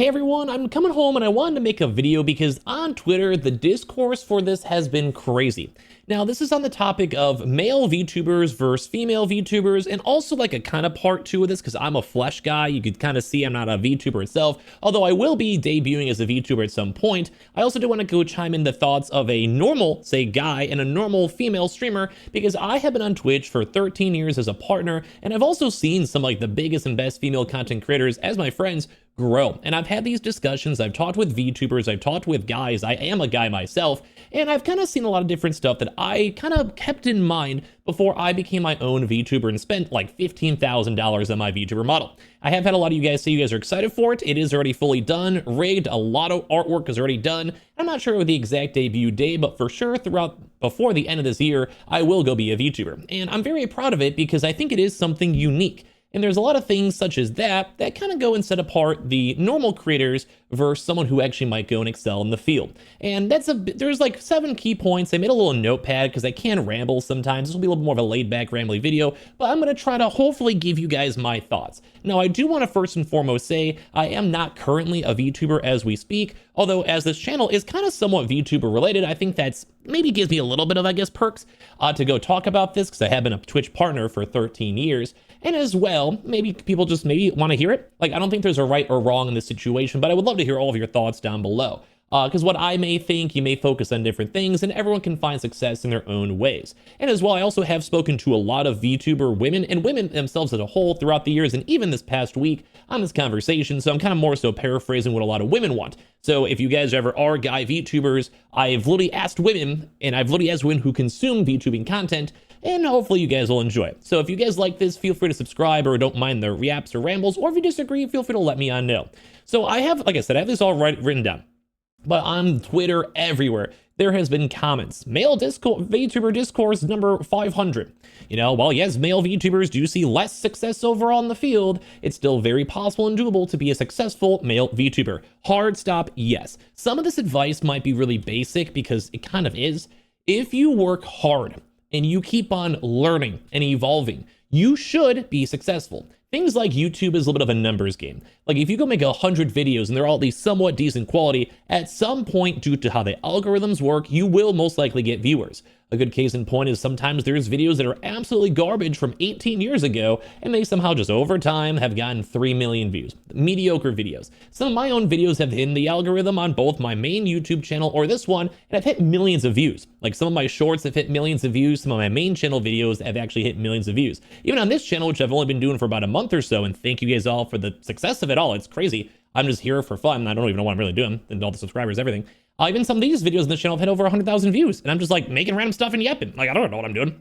Hey everyone, I'm coming home and I wanted to make a video because on Twitter, the discourse for this has been crazy. Now, this is on the topic of male VTubers versus female VTubers, and also like a kind of part two of this because I'm a flesh guy. You could kind of see I'm not a VTuber itself, although I will be debuting as a VTuber at some point. I also do want to go chime in the thoughts of a normal, say, guy and a normal female streamer, because I have been on Twitch for 13 years as a partner, and I've also seen some like the biggest and best female content creators as my friends grow. And I've had these discussions, I've talked with VTubers, I've talked with guys, I am a guy myself, and I've kind of seen a lot of different stuff that I kind of kept in mind before I became my own VTuber and spent like $15,000 on my VTuber model. I have had a lot of you guys say you guys are excited for it. It is already fully done, rigged, a lot of artwork is already done. I'm not sure of the exact debut day, but for sure before the end of this year, I will go be a VTuber. And I'm very proud of it because I think it is something unique. And there's a lot of things such as that kind of go and set apart the normal creators versus someone who actually might go and excel in the field. And there's like 7 key points. I made a little notepad because I can ramble sometimes. This will be a little more of a laid back rambly video, but I'm going to try to hopefully give you guys my thoughts. Now, I do want to first and foremost say I am not currently a VTuber as we speak, although as this channel is kind of somewhat VTuber related, I think that's maybe gives me a little bit of, I guess, perks to go talk about this because I have been a Twitch partner for 13 years. And as well, maybe people just maybe want to hear it. Like, I don't think there's a right or wrong in this situation, but I would love to hear all of your thoughts down below. Because what I may think, you may focus on different things, and everyone can find success in their own ways. And as well, I also have spoken to a lot of VTuber women, and women themselves as a whole throughout the years, and even this past week on this conversation, so I'm kind of more so paraphrasing what a lot of women want. So if you guys ever are guy VTubers, I've literally asked women, and I've literally asked women who consume VTubing content, and hopefully you guys will enjoy it. So if you guys like this, feel free to subscribe or don't mind the reacts or rambles, or if you disagree, feel free to let me know. So I have, like I said, I have this all written down. But on Twitter, everywhere, there has been comments. Male VTuber discourse number 500. You know, while yes, male VTubers do see less success overall in the field, it's still very possible and doable to be a successful male VTuber. Hard stop, yes. Some of this advice might be really basic because it kind of is. If you work hard and you keep on learning and evolving, you should be successful. Things like YouTube is a little bit of a numbers game. Like if you go make 100 videos and they're all at least somewhat decent quality, at some point due to how the algorithms work, you will most likely get viewers. A good case in point is sometimes there's videos that are absolutely garbage from 18 years ago, and they somehow just over time have gotten 3 million views. Mediocre videos. Some of my own videos have hit the algorithm on both my main YouTube channel or this one, and I've hit millions of views. Like some of my shorts have hit millions of views, some of my main channel videos have actually hit millions of views. Even on this channel, which I've only been doing for about a month or so, and thank you guys all for the success of it all. It's crazy. I'm just here for fun. I don't even know what I'm really doing, and all the subscribers, everything. Even some of these videos on the channel have hit over 100,000 views, and I'm just like making random stuff and yapping. Like, I don't know what I'm doing.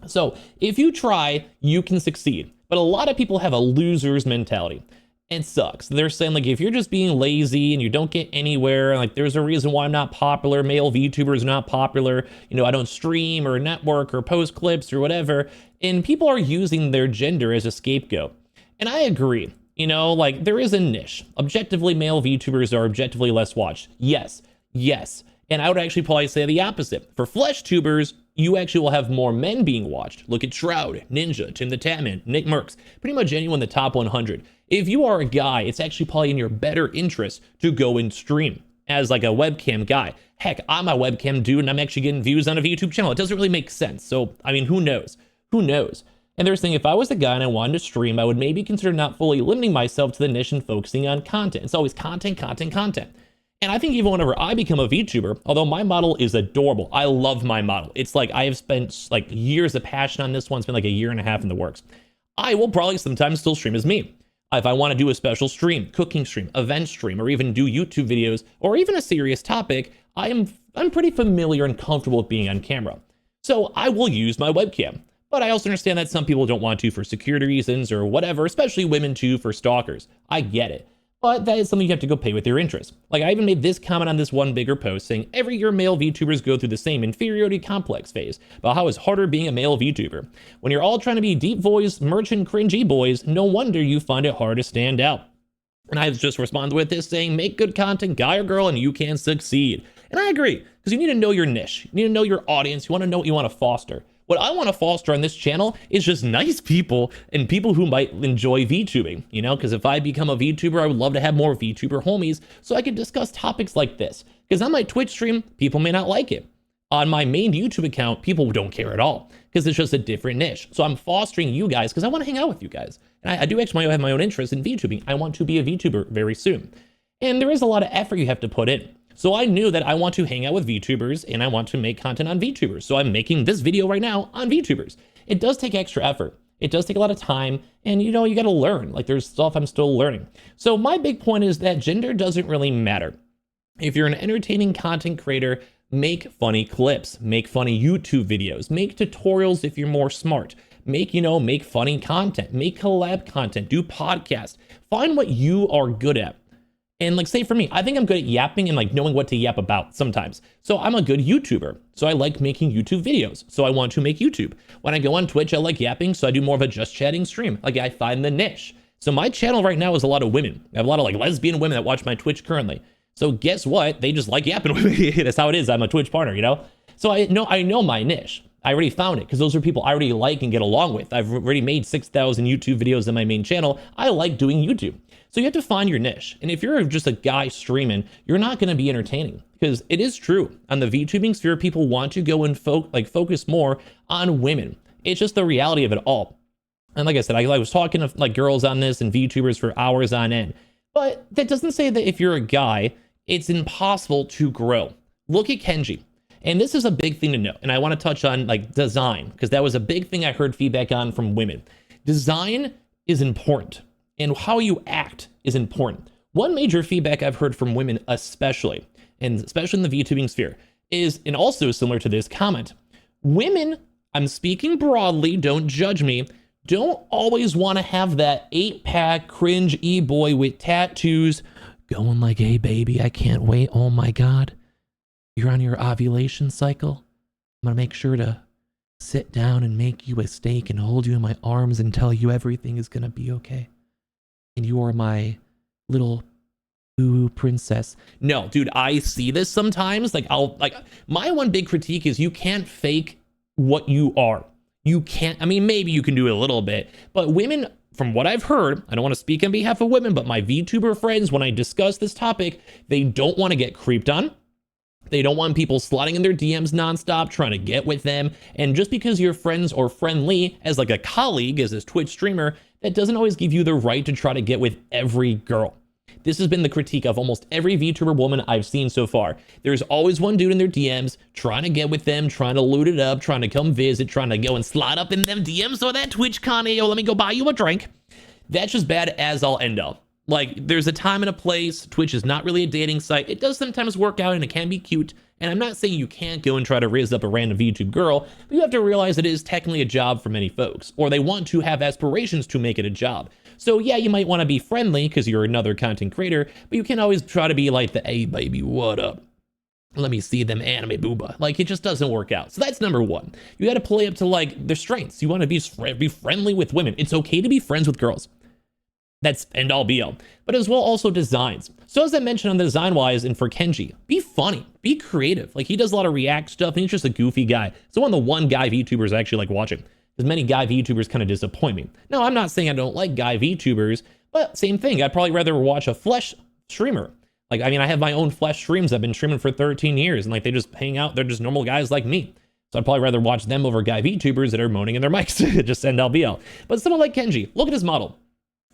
So if you try, you can succeed. But a lot of people have a loser's mentality. It sucks. They're saying like, if you're just being lazy and you don't get anywhere, like there's a reason why I'm not popular. Male VTubers are not popular. You know, I don't stream or network or post clips or whatever. And people are using their gender as a scapegoat. And I agree. You know, like there is a niche. Objectively, male VTubers are objectively less watched. Yes. And I would actually probably say the opposite. For flesh tubers, you actually will have more men being watched. Look at Shroud, Ninja, Tim the Tatman, Nick Merckx, pretty much anyone in the top 100. If you are a guy, it's actually probably in your better interest to go and stream as like a webcam guy. Heck, I'm a webcam dude and I'm actually getting views on a VTube channel. It doesn't really make sense. So, I mean, who knows? And they're saying if I was a guy and I wanted to stream, I would maybe consider not fully limiting myself to the niche and focusing on content. It's always content. And I think even whenever I become a VTuber, although my model is adorable, I love my model. It's like I have spent like years of passion on this one. It's been like a year and a half in the works. I will probably sometimes still stream as me. If I want to do a special stream, cooking stream, event stream, or even do YouTube videos, or even a serious topic, I'm pretty familiar and comfortable with being on camera. So I will use my webcam. But I also understand that some people don't want to for security reasons or whatever, especially women too for stalkers. I get it. But that is something you have to go pay with your interest. Like I even made this comment on this one bigger post saying every year male VTubers go through the same inferiority complex phase about how it's harder being a male VTuber. When you're all trying to be deep voice, merchant, cringy boys, no wonder you find it hard to stand out. And I just responded with this saying make good content, guy or girl, and you can succeed. And I agree, because you need to know your niche. You need to know your audience. You want to know what you want to foster. What I want to foster on this channel is just nice people and people who might enjoy VTubing, you know, because if I become a VTuber, I would love to have more VTuber homies so I could discuss topics like this. Because on my Twitch stream, people may not like it. On my main YouTube account, people don't care at all because it's just a different niche. So I'm fostering you guys because I want to hang out with you guys. And I do actually have my own interest in VTubing. I want to be a VTuber very soon. And there is a lot of effort you have to put in. So I knew that I want to hang out with VTubers and I want to make content on VTubers. So I'm making this video right now on VTubers. It does take extra effort. It does take a lot of time, and you know, you got to learn. Like there's stuff I'm still learning. So my big point is that gender doesn't really matter. If you're an entertaining content creator, make funny clips, make funny YouTube videos, make tutorials if you're more smart, make funny content, make collab content, do podcasts, find what you are good at. And like, say for me, I think I'm good at yapping and like knowing what to yap about sometimes. So I'm a good YouTuber. So I like making YouTube videos. So I want to make YouTube. When I go on Twitch, I like yapping. So I do more of a just chatting stream. Like I find the niche. So my channel right now is a lot of women. I have a lot of like lesbian women that watch my Twitch currently. So guess what? They just like yapping with me. That's how it is. I'm a Twitch partner, you know? So I know my niche. I already found it because those are people I already like and get along with. I've already made 6,000 YouTube videos on my main channel. I like doing YouTube. So you have to find your niche. And if you're just a guy streaming, you're not going to be entertaining because it is true. On the VTubing sphere, people want to go and focus more on women. It's just the reality of it all. And like I said, I was talking to like girls on this and VTubers for hours on end. But that doesn't say that if you're a guy, it's impossible to grow. Look at Kenji. And this is a big thing to know. And I want to touch on like design, because that was a big thing I heard feedback on from women. Design is important and how you act is important. One major feedback I've heard from women, especially in the VTubing sphere, is, and also similar to this comment, women, I'm speaking broadly, don't judge me, don't always want to have that 8-pack cringe e-boy with tattoos going like, hey baby, I can't wait, oh my God. You're on your ovulation cycle. I'm gonna make sure to sit down and make you a steak and hold you in my arms and tell you everything is gonna be okay. And you are my little ooh princess. No, dude, I see this sometimes. Like my one big critique is you can't fake what you are. You can't, I mean, maybe you can do it a little bit, but women, from what I've heard, I don't want to speak on behalf of women, but my VTuber friends, when I discuss this topic, they don't want to get creeped on. They don't want people sliding in their DMs nonstop, trying to get with them. And just because you're friends or friendly as like a colleague, as a Twitch streamer, that doesn't always give you the right to try to get with every girl. This has been the critique of almost every VTuber woman I've seen so far. There's always one dude in their DMs trying to get with them, trying to loot it up, trying to come visit, trying to go and slide up in them DMs or that TwitchCon, yo, let me go buy you a drink. That's just bad as I'll end up. Like, there's a time and a place. Twitch is not really a dating site. It does sometimes work out and it can be cute. And I'm not saying you can't go and try to raise up a random YouTube girl, but you have to realize it is technically a job for many folks, or they want to have aspirations to make it a job. So yeah, you might want to be friendly because you're another content creator, but you can always try to be like the, hey baby, what up? Let me see them anime booba. Like, it just doesn't work out. So that's number one. You got to play up to like their strengths. You want to be friendly with women. It's okay to be friends with girls. That's end all be all. But as well also designs. So as I mentioned on the design wise and for Kenji, be funny, be creative. Like, he does a lot of react stuff and he's just a goofy guy. So one of the one guy VTubers I actually like watching, because many guy VTubers kind of disappoint me. Now, I'm not saying I don't like guy VTubers, but same thing. I'd probably rather watch a flesh streamer. Like, I mean, I have my own flesh streams. I've been streaming for 13 years and like they just hang out. They're just normal guys like me. So I'd probably rather watch them over guy VTubers that are moaning in their mics. Just end all be all. But someone like Kenji, look at his model.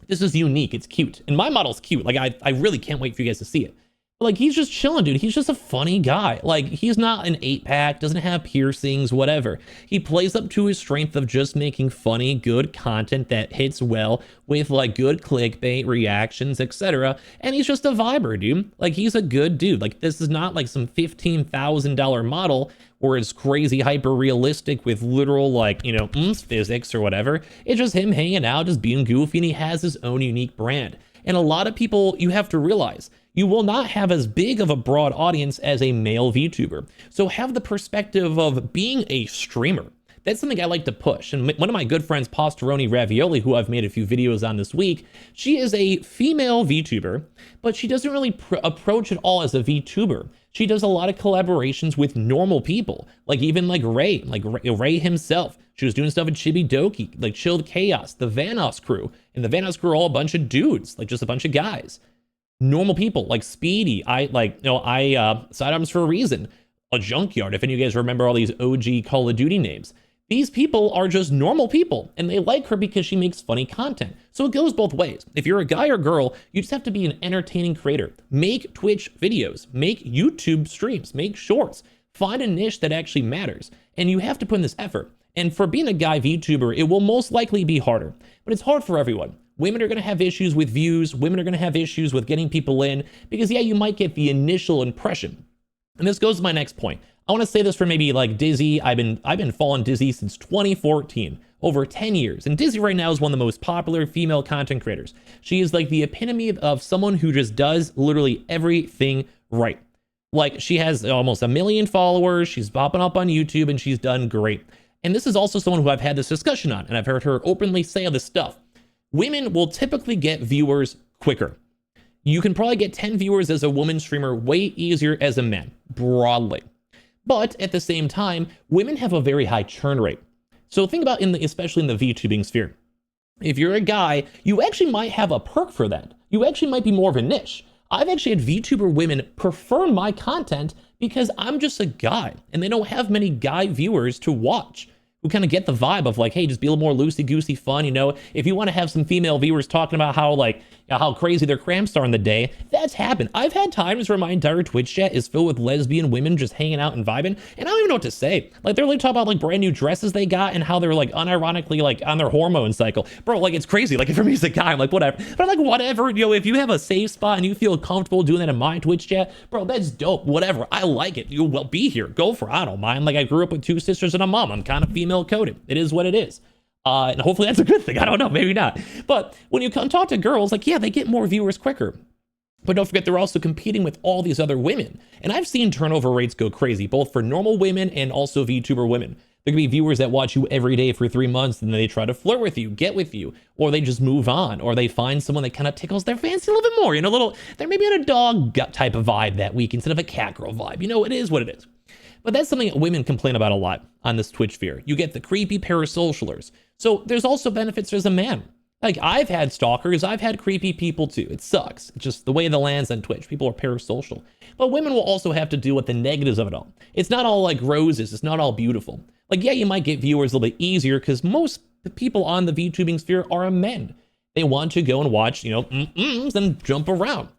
This is unique. It's cute. And my model's cute. Like, I really can't wait for you guys to see it. But like, he's just chilling, dude. He's just a funny guy. Like, he's not an 8-pack, doesn't have piercings, whatever. He plays up to his strength of just making funny, good content that hits well with like good clickbait, reactions, etc. And he's just a viber, dude. Like, he's a good dude. Like, this is not like some $15,000 model where it's crazy hyper realistic with literal like, you know, physics or whatever. It's just him hanging out, just being goofy, and he has his own unique brand. And a lot of people, you have to realize, you will not have as big of a broad audience as a male VTuber. So have the perspective of being a streamer. That's something I like to push. And one of my good friends, Pastoroni Ravioli, who I've made a few videos on this week, she is a female VTuber, but she doesn't really approach it all as a VTuber. She does a lot of collaborations with normal people, like even like Ray himself. She was doing stuff with Chibi Doki, like Chilled Chaos, the Vanoss crew. And the Vanoss crew are all a bunch of dudes, like just a bunch of guys. Normal people, like Speedy, Sidearms for a Reason, a Junkyard, if any of you guys remember all these OG Call of Duty names. These people are just normal people, and they like her because she makes funny content. So it goes both ways. If you're a guy or girl, you just have to be an entertaining creator. Make Twitch videos, make YouTube streams, make shorts, find a niche that actually matters. And you have to put in this effort. And for being a guy VTuber, it will most likely be harder, but it's hard for everyone. Women are going to have issues with views. Women are going to have issues with getting people in because, yeah, you might get the initial impression. And this goes to my next point. I want to say this for maybe like Dizzy. I've been following Dizzy since 2014, over 10 years. And Dizzy right now is one of the most popular female content creators. She is like the epitome of someone who just does literally everything right. Like she has almost 1 million followers. She's popping up on YouTube and she's done great. And this is also someone who I've had this discussion on, and I've heard her openly say all this stuff. Women will typically get viewers quicker. You can probably get 10 viewers as a woman streamer way easier as a man, broadly. But at the same time, women have a very high churn rate. So think about especially in the VTubing sphere. If you're a guy, you actually might have a perk for that. You actually might be more of a niche. I've actually had VTuber women prefer my content because I'm just a guy and they don't have many guy viewers to watch who kind of get the vibe of like, hey, just be a little more loosey-goosey fun, you know? If you want to have some female viewers talking about how crazy their cramps are in the day, that's happened. I've had times where my entire Twitch chat is filled with lesbian women just hanging out and vibing, and I don't even know what to say. Like, they're like talking about like brand new dresses they got and how they're like unironically like on their hormone cycle. Bro, like it's crazy. Like for me as a guy, I'm like, whatever. But I'm like, whatever, you know, if you have a safe spot and you feel comfortable doing that in my Twitch chat, bro, that's dope. Whatever. I like it. You will be here. Go for it. I don't mind. Like I grew up with 2 sisters and a mom. I'm kind of female coded. It is what it is. And hopefully that's a good thing. I don't know, maybe not. But when you come talk to girls, like, yeah, they get more viewers quicker. But don't forget, they're also competing with all these other women. And I've seen turnover rates go crazy, both for normal women and also VTuber women. There can be viewers that watch you every day for 3 months, and then they try to flirt with you, get with you, or they just move on, or they find someone that kind of tickles their fancy a little bit more. You know, they're maybe on a dog gut type of vibe that week instead of a cat girl vibe. You know, it is what it is. But that's something that women complain about a lot on this Twitch sphere. You get the creepy parasocialers. So there's also benefits as a man. Like I've had stalkers, I've had creepy people too. It sucks. It's just the way the land's on Twitch. People are parasocial. But women will also have to deal with the negatives of it all. It's not all like roses. It's not all beautiful. Like, yeah, you might get viewers a little bit easier because most people on the VTubing sphere are men. They want to go and watch, you know, and jump around.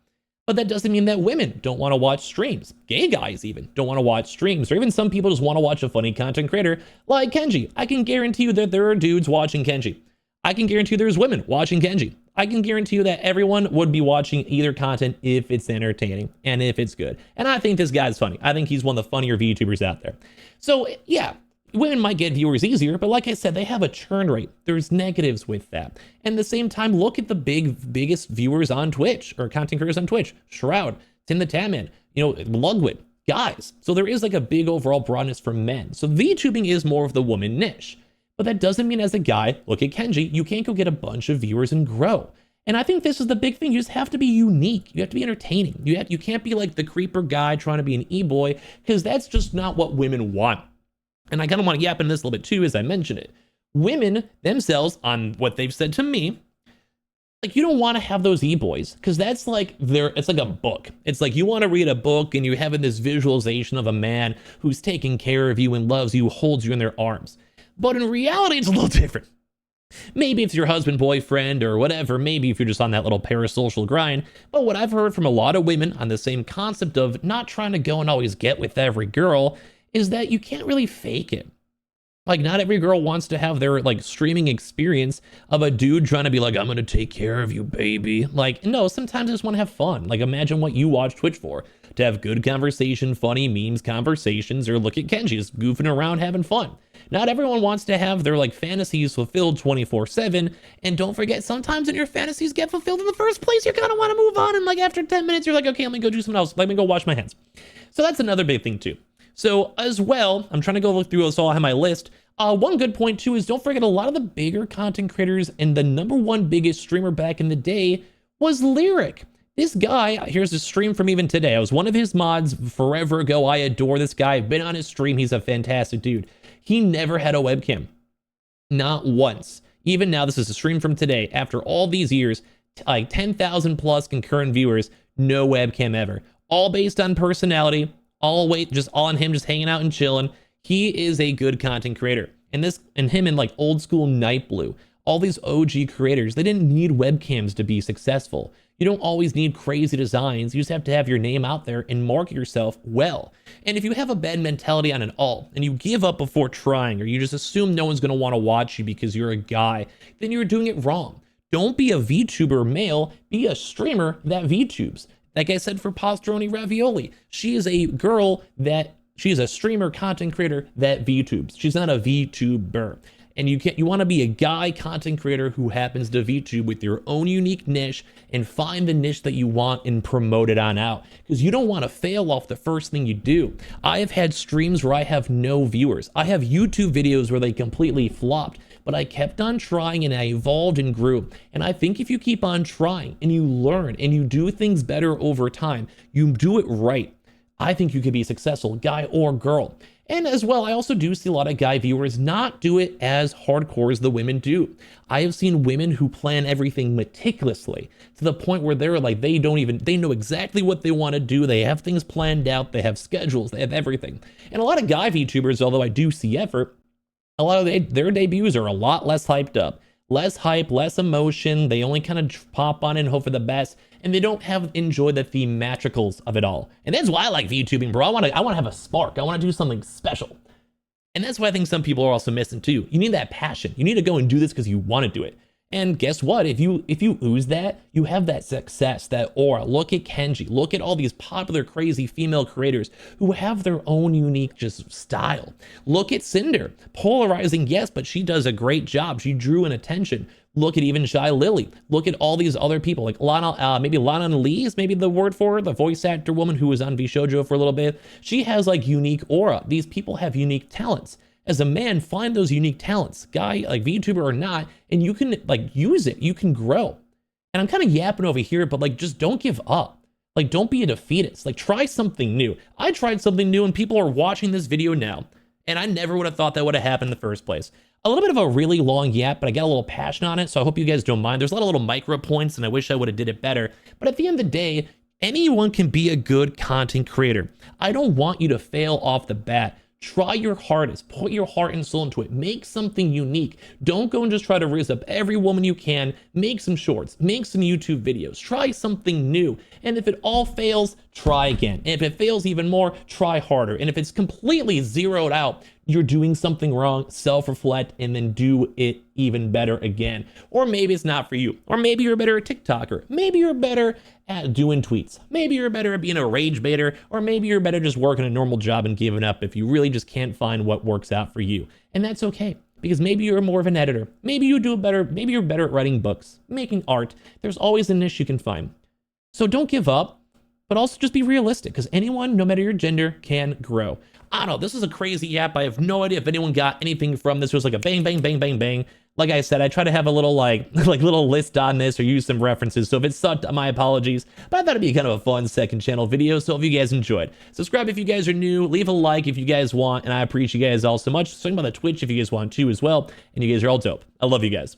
But that doesn't mean that women don't want to watch streams. Gay guys even don't want to watch streams. Or even some people just want to watch a funny content creator like Kenji. I can guarantee you that there are dudes watching Kenji. I can guarantee there's women watching Kenji. I can guarantee you that everyone would be watching either content if it's entertaining and if it's good. And I think this guy's funny. I think he's one of the funnier VTubers out there. So yeah, women might get viewers easier, but like I said, they have a churn rate. There's negatives with that. And at the same time, look at the biggest viewers on Twitch or content creators on Twitch. Shroud, Tim the Tatman, you know, Lugwood, guys. So there is like a big overall broadness for men. So VTubing is more of the woman niche. But that doesn't mean as a guy, look at Kenji, you can't go get a bunch of viewers and grow. And I think this is the big thing. You just have to be unique. You have to be entertaining. You can't be like the creeper guy trying to be an e-boy because that's just not what women want. And I kind of want to yap in this a little bit too, as I mentioned it. Women themselves, on what they've said to me, like you don't want to have those e-boys because that's like it's like a book. It's like you want to read a book and you're having this visualization of a man who's taking care of you and loves you, holds you in their arms. But in reality, it's a little different. Maybe it's your husband, boyfriend, or whatever. Maybe if you're just on that little parasocial grind. But what I've heard from a lot of women on the same concept of not trying to go and always get with every girl is that you can't really fake it. Like not every girl wants to have their like streaming experience of a dude trying to be like, I'm going to take care of you, baby. Like, no, sometimes I just want to have fun. Like imagine what you watch Twitch for, to have good conversation, funny memes, conversations, or look at Kenji just goofing around, having fun. Not everyone wants to have their like fantasies fulfilled 24/7. And don't forget, sometimes when your fantasies get fulfilled in the first place, you're going to want to move on. And like after 10 minutes, you're like, okay, let me go do something else. Let me go wash my hands. So that's another big thing too. So as well, I'm trying to go look through this all. I have my list. One good point too is don't forget a lot of the bigger content creators and the #1 biggest streamer back in the day was Lyric. This guy, here's a stream from even today. I was one of his mods forever ago. I adore this guy. I've been on his stream. He's a fantastic dude. He never had a webcam. Not once. Even now, this is a stream from today. After all these years, like 10,000 plus concurrent viewers, no webcam ever. All based on personality, just all on him just hanging out and chilling. He is a good content creator. And him in like old school Night Blue, all these OG creators, they didn't need webcams to be successful. You don't always need crazy designs. You just have to have your name out there and market yourself well. And if you have a bad mentality on an alt and you give up before trying, or you just assume no one's going to want to watch you because you're a guy, then you're doing it wrong. Don't be a VTuber male, be a streamer that VTubes. Like I said for Pastroni Ravioli, she is a girl that she's a streamer content creator that VTubes. She's not a VTuber. And you want to be a guy content creator who happens to VTube with your own unique niche and find the niche that you want and promote it on out, because you don't want to fail off the first thing you do. I have had streams where I have no viewers. I have YouTube videos where they completely flopped, but I kept on trying and I evolved and grew. And I think if you keep on trying and you learn and you do things better over time, you do it right, I think you could be successful, guy or girl. And as well, I also do see a lot of guy viewers not do it as hardcore as the women do. I have seen women who plan everything meticulously to the point where they're like, they know exactly what they want to do. They have things planned out. They have schedules. They have everything. And a lot of guy VTubers, although I do see effort, a lot of their debuts are a lot less hyped up. Less hype, less emotion. They only kind of pop on and hope for the best. And they don't enjoy the thematicals of it all. And that's why I like VTubing, bro. I want to have a spark. I want to do something special. And that's why I think some people are also missing too. You need that passion. You need to go and do this because you want to do it. And guess what? If you ooze that, you have that success, that aura. Look at Kenji. Look at all these popular, crazy female creators who have their own unique just style. Look at Cinder. Polarizing, yes, but she does a great job. She drew in attention. Look at even Shy Lily. Look at all these other people, like Lana, maybe Lana Lee is maybe the word for her, the voice actor woman who was on VShojo for a little bit. She has like unique aura. These people have unique talents. As a man, find those unique talents, guy, like VTuber or not, and you can like use it. You can grow. And I'm kind of yapping over here, but like, just don't give up. Like, don't be a defeatist. Like, try something new. I tried something new and people are watching this video now. And I never would have thought that would have happened in the first place. A little bit of a really long yap, but I got a little passion on it, so I hope you guys don't mind. There's a lot of little micro points, and I wish I would have did it better. But at the end of the day, anyone can be a good content creator. I don't want you to fail off the bat. Try your hardest, put your heart and soul into it, make something unique. Don't go and just try to raise up every woman you can, make some shorts, make some YouTube videos, try something new. And if it all fails, try again. And if it fails even more, try harder. And if it's completely zeroed out, you're doing something wrong, self-reflect, and then do it even better again. Or maybe it's not for you. Or maybe you're better at TikToker. Maybe you're better at doing tweets. Maybe you're better at being a rage baiter. Or maybe you're better just working a normal job and giving up if you really just can't find what works out for you. And that's okay, because maybe you're more of an editor. Maybe you do better. Maybe you're better at writing books, making art. There's always a niche you can find. So don't give up, but also just be realistic, because anyone, no matter your gender, can grow. I don't know, this is a crazy app. I have no idea if anyone got anything from this. It was like a bang, bang, bang, bang, bang. Like I said, I try to have a little like little list on this or use some references. So if it sucked, my apologies. But I thought it'd be kind of a fun second channel video. So if you guys enjoyed, subscribe if you guys are new, leave a like if you guys want. And I appreciate you guys all so much. Talking about the Twitch if you guys want to as well. And you guys are all dope. I love you guys.